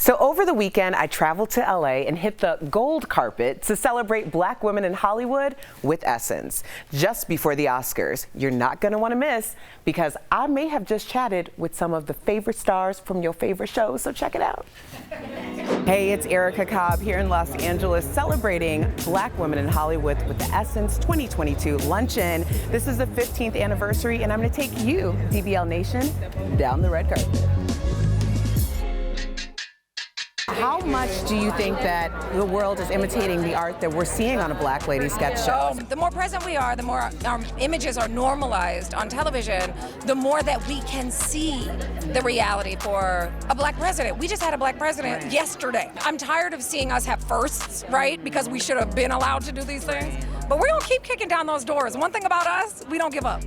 So over the weekend, I traveled to LA and hit the gold carpet to celebrate Black women in Hollywood with Essence. Just before the Oscars, you're not going to want to miss, because I may have just chatted with some of the favorite stars from your favorite shows, so check it out. Hey, it's Erica Cobb here in Los Angeles celebrating Black women in Hollywood with the Essence 2022 luncheon. This is the 15th anniversary, and I'm going to take you, DBL Nation, down the red carpet. How much do you think that the world is imitating the art that we're seeing on a Black Lady sketch show? The more present we are, the more our images are normalized on television, the more that we can see the reality for a Black president. We just had a Black president yesterday. I'm tired of seeing us have firsts, right? Because we should have been allowed to do these things. But we're gonna keep kicking down those doors. One thing about us, we don't give up.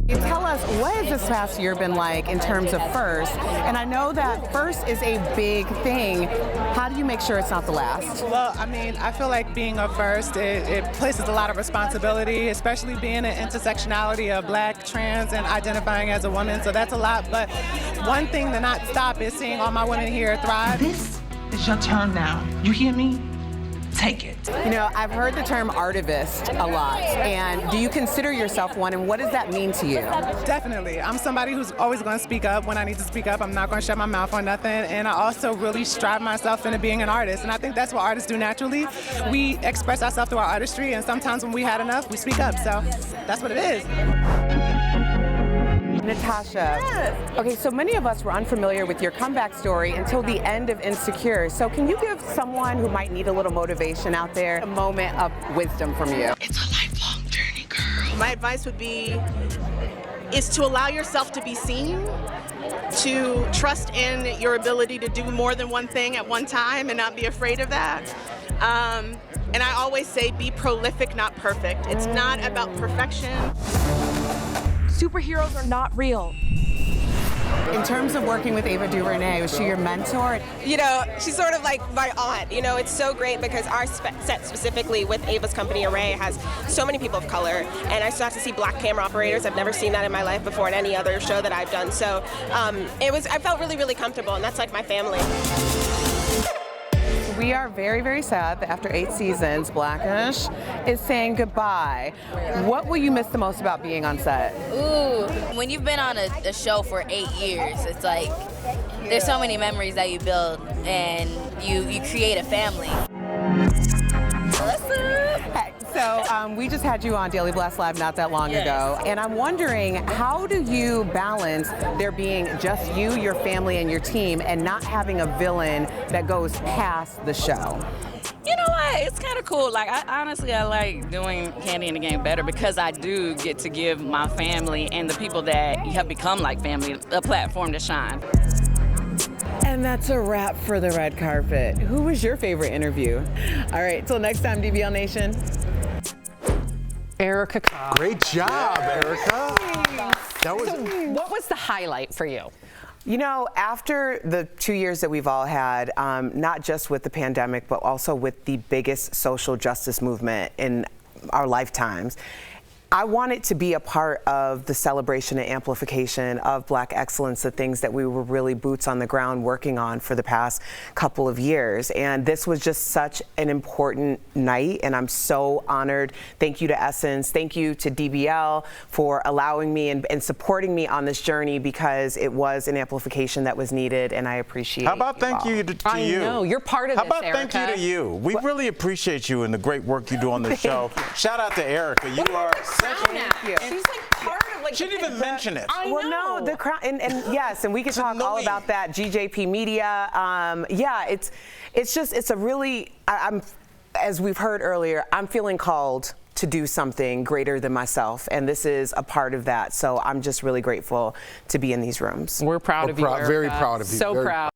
Tell us, what has this past year been like in terms of first? And I know that first is a big thing. How do you make sure it's not the last? Well, I mean, I feel like being a first, it places a lot of responsibility, especially being an intersectionality of Black, trans, and identifying as a woman. So that's a lot. But one thing to not stop is seeing all my women here thrive. This is your turn now. You hear me? Take it. You know, I've heard the term artivist a lot, and do you consider yourself one, and what does that mean to you? Definitely. I'm somebody who's always going to speak up when I need to speak up. I'm not going to shut my mouth on nothing, and I also really strive myself into being an artist, and I think that's what artists do naturally. We express ourselves through our artistry, and sometimes when we had enough, we speak up, so that's what it is. Natasha, okay, so many of us were unfamiliar with your comeback story until the end of Insecure. So can you give someone who might need a little motivation out there a moment of wisdom from you? It's a lifelong journey, girl. My advice would be is to allow yourself to be seen, to trust in your ability to do more than one thing at one time and not be afraid of that. And I always say be prolific, not perfect. It's not about perfection. Superheroes are not real. In terms of working with Ava DuVernay, was she your mentor? You know, she's sort of like my aunt. You know, it's so great because our set specifically with Ava's company, Array, has so many people of color, and I still have to see Black camera operators. I've never seen that in my life before in any other show that I've done. So I felt really, really comfortable, and that's like my family. We are very, very sad that after 8 seasons, Blackish is saying goodbye. What will you miss the most about being on set? Ooh, when you've been on a show for 8 years, it's like there's so many memories that you build, and you create a family. What's up? Hey, so we just had you on Daily Blast Live not that long ago, and I'm wondering, how do you balance there being just you, your family, and your team, and not having a villain that goes past the show? You know what? It's kind of cool. Like, I like doing Kandi in the Game better because I do get to give my family and the people that have become like family a platform to shine. And that's a wrap for the red carpet. Who was your favorite interview? All right, till next time, DBL Nation. Erica Cobb. Great job, Erica. So what was the highlight for you? You know, after the 2 years that we've all had, not just with the pandemic, but also with the biggest social justice movement in our lifetimes, I wanted to be a part of the celebration and amplification of Black excellence, the things that we were really boots on the ground working on for the past couple of years. And this was just such an important night, and I'm so honored. Thank you to Essence. Thank you to DBL for allowing me and supporting me on this journey, because it was an amplification that was needed, and I appreciate it. How about thank you to you? I know, you're part of this, How about Erica. thank you to you? We really appreciate you and the great work you do on the show. Shout out to Erica. You are Thank you. She's like part of like. She didn't even mention it. Well, no, the crown, and yes, and we can talk all about that. GJP Media, yeah, it's a really, as we've heard earlier, I'm feeling called to do something greater than myself, and this is a part of that. So I'm just really grateful to be in these rooms. We're proud of you, Erica. Very proud of you. So proud.